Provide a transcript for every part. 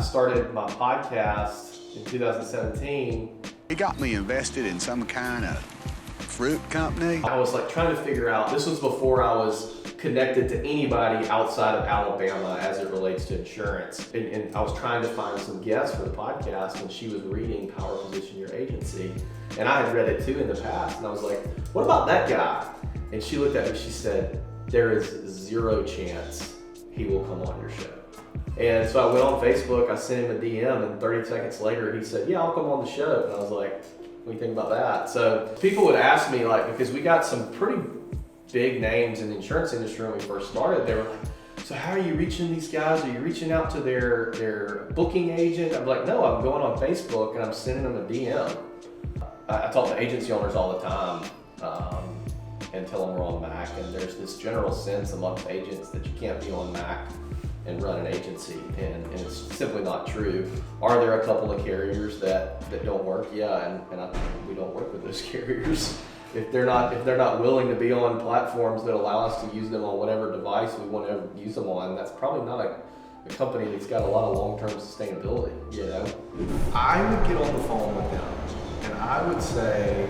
started my podcast in 2017. He got me invested in some kind of fruit company. I was like trying to figure out, this was before I was connected to anybody outside of Alabama as it relates to insurance. And I was trying to find some guests for the podcast, and she was reading Power Position Your Agency. And I had read it too in the past, and I was like, what about that guy? And she looked at me, she said, there is zero chance he will come on your show. And so I went on Facebook, I sent him a DM, and 30 seconds later he said, yeah, I'll come on the show. And I was like, what do you think about that? So people would ask me, like, because we got some pretty big names in the insurance industry when we first started, they were like, so how are you reaching these guys? Are you reaching out to their booking agent? I'm like, no, I'm going on Facebook and I'm sending them a DM. I talk to agency owners all the time and tell them we're on Mac, and there's this general sense amongst agents that you can't be on Mac and run an agency, and it's simply not true. Are there a couple of carriers that don't work? Yeah, and we don't work with those carriers. If they're not willing to be on platforms that allow us to use them on whatever device we want to use them on, that's probably not a company that's got a lot of long-term sustainability, you know? I would get on the phone with them and I would say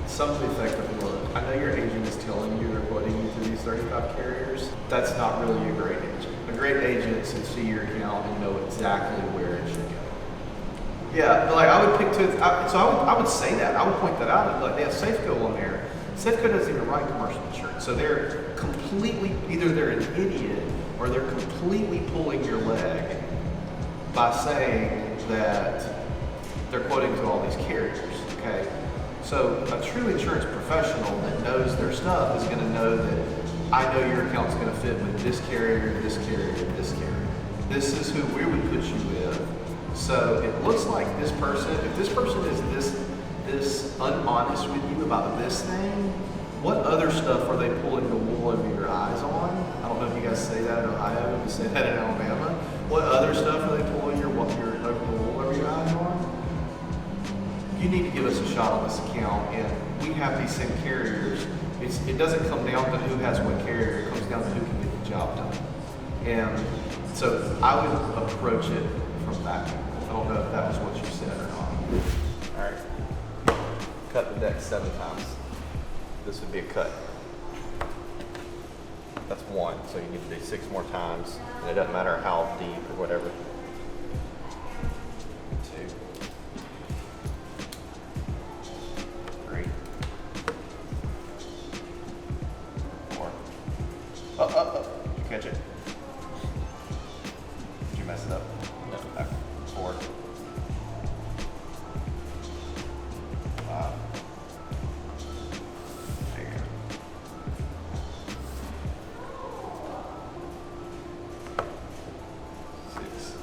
something effective. Look, I know your agent is telling you they're putting you through these 35 carriers. That's not really a great agent. A great agent should see your account and know exactly where it should go. Yeah, like I would pick two. I would say that. I would point that out. Like they have Safeco on there. Safeco doesn't even write commercial insurance, so they're completely either they're an idiot or they're completely pulling your leg by saying that they're quoting to all these carriers. Okay, so a true insurance professional that knows their stuff is going to know that I know your account's going to fit with this carrier, this carrier, this carrier. This is who we would put you with. So it looks like this person, if this person is this unhonest with you about this thing, what other stuff are they pulling the wool over your eyes on? I don't know if you guys say that in Ohio, if you say that in Alabama. What other stuff are they pulling the wool over your eyes on? You need to give us a shot on this account, and we have these same carriers. It doesn't come down to who has what carrier, it comes down to who can get the job done. And so I would approach it from that. I don't know if that was what you said or not. All right, cut the deck 7 times. This would be a cut. That's 1, so you need to do 6 more times, and it doesn't matter how deep or whatever. 2, 3, 4. Oh, did you catch it? Did you mess it up? No. Okay. 4, 5. There you go. 6,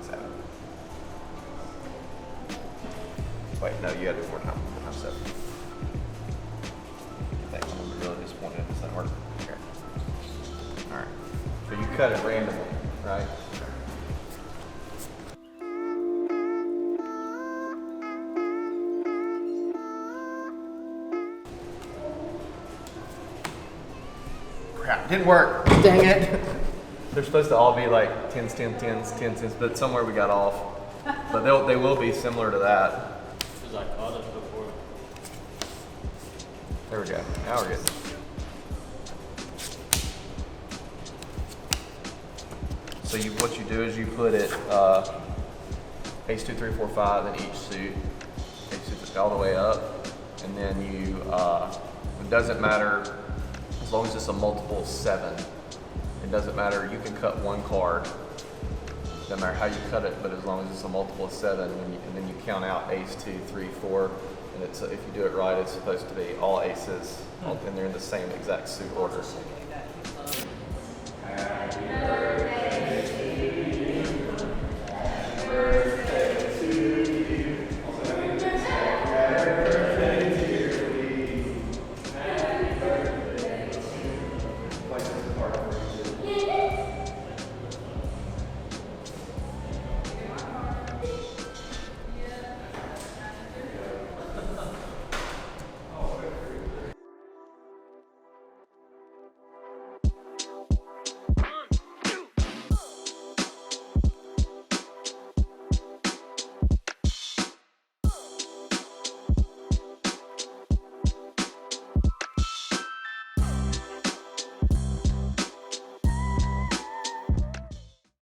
7. Wait, no, you gotta do more time. More time 7. I think I'm gonna be really disappointed if this doesn't work. Here. Alright. So you cut it randomly, right? Crap, didn't work. Dang it. They're supposed to all be like 10s, 10s, 10s, 10s, 10s, but somewhere we got off. But they will be similar to that. Because I caught it before. There we go. Now we're good. So what you do is you put it ace 2, 3, 4, 5 in each suit. Ace 2 all the way up, and then you. It doesn't matter as long as it's a multiple of 7. It doesn't matter. You can cut 1 card. Doesn't matter how you cut it, but as long as it's a multiple of 7, and then you count out ace 2, 3, 4, and it's if you do it right, it's supposed to be all aces, and they're in the same exact suit order. Happy birthday.